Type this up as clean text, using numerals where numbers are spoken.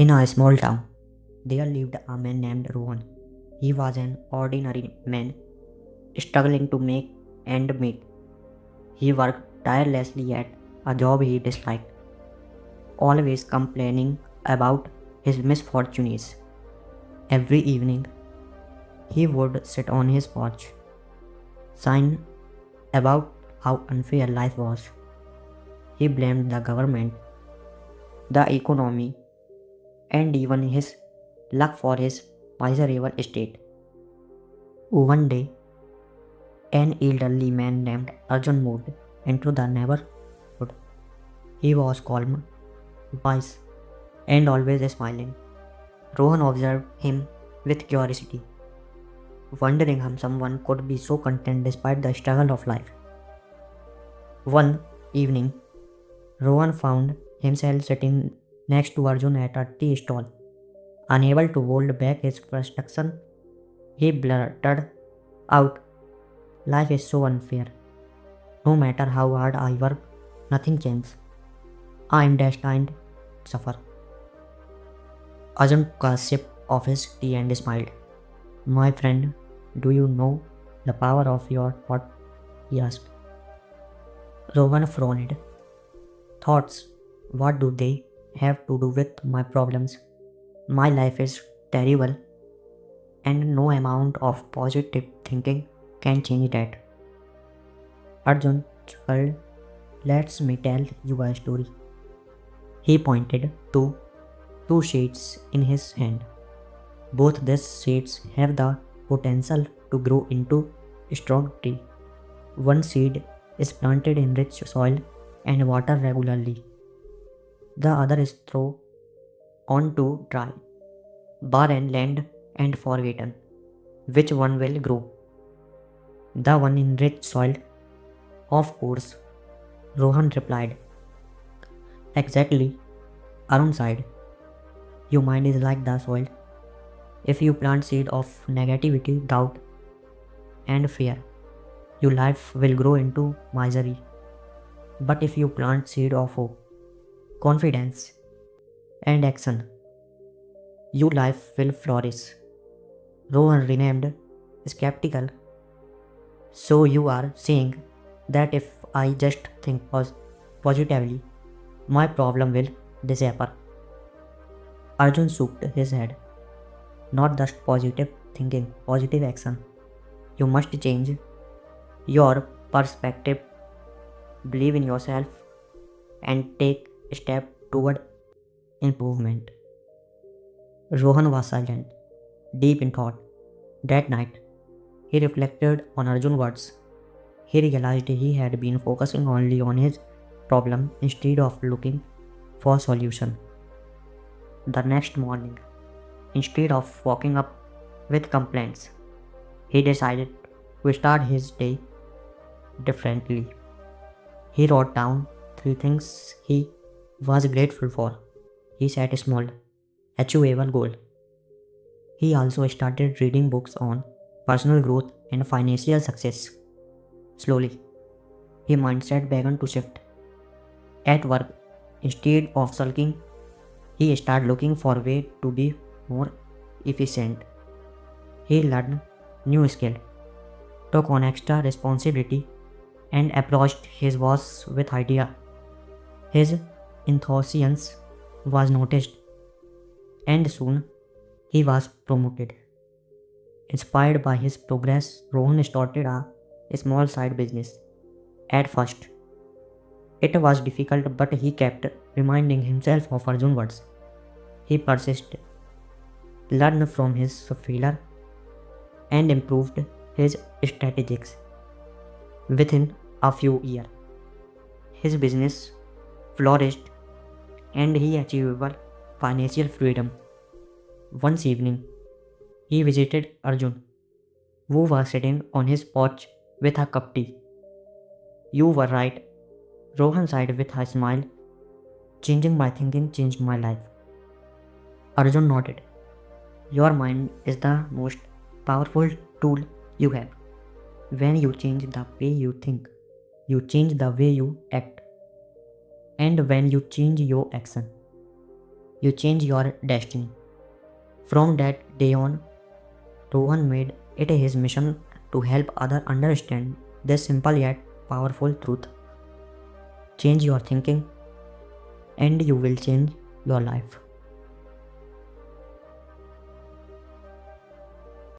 In a small town, there lived a man named Rohan. He was an ordinary man, struggling to make ends meet. He worked tirelessly at a job he disliked, always complaining about his misfortunes. Every evening, he would sit on his porch, sign about how unfair life was. He blamed the government, the economy, and even his luck for his miserable state. One day, an elderly man named Arjun moved into the neighborhood. He was calm, wise, and always smiling. Rohan observed him with curiosity, wondering how someone could be so content despite the struggle of life. One evening, Rohan found himself sitting next to Arjun at a tea stall. Unable to hold back his frustration, he blurted out, "Life is so unfair. No matter how hard I work, nothing changes. I am destined to suffer." Arjun took a sip of his tea and smiled. "My friend, do you know the power of your thought?" he asked. Rohan frowned. "Thoughts? What do they have to do with my problems? My life is terrible, and no amount of positive thinking can change that." Arjun chuckled. "Let me tell you a story." He pointed to two seeds in his hand. Both these seeds have the potential to grow into a strong tree. One seed is planted in rich soil and water regularly. The other is thrown onto dry, barren land and forgotten. Which one will grow? "The one in rich soil, of course," Rohan replied. "Exactly," Arun sighed. "Your mind is like the soil. If you plant seed of negativity, doubt, and fear, your life will grow into misery. But if you plant seed of hope, confidence, and action, your life will flourish." Rohan remained skeptical. "So you are saying that if I just think positively, my problem will disappear?" Arjun shook his head. "Not just positive thinking, positive action. You must change your perspective, believe in yourself, and take a step toward improvement." Rohan was silent, deep in thought. That night, he reflected on Arjun's words. He realized he had been focusing only on his problem instead of looking for solution. The next morning, instead of waking up with complaints, he decided to start his day differently. He wrote down three things he was grateful for. He set a small, achievable goal. He also started reading books on personal growth and financial success. Slowly, his mindset began to shift. At work, instead of sulking, he started looking for ways to be more efficient. He learned new skills, took on extra responsibility, and approached his boss with idea. His enthusiasm was noticed, and soon he was promoted. Inspired by his progress, Rohan started a small side business. At first, it was difficult, but he kept reminding himself of Arjun's words. He persisted, learned from his failure, and improved his strategies. Within a few years, his business flourished and he achieved financial freedom. Once evening, he visited Arjun, who was sitting on his porch with a cup of tea. "You were right," Rohan sighed with a smile. "Changing my thinking changed my life." Arjun nodded. "Your mind is the most powerful tool you have. When you change the way you think, you change the way you act. And when you change your action, you change your destiny. From that day on, Rohan made it his mission to help others understand this simple yet powerful truth. Change your thinking, and you will change your life.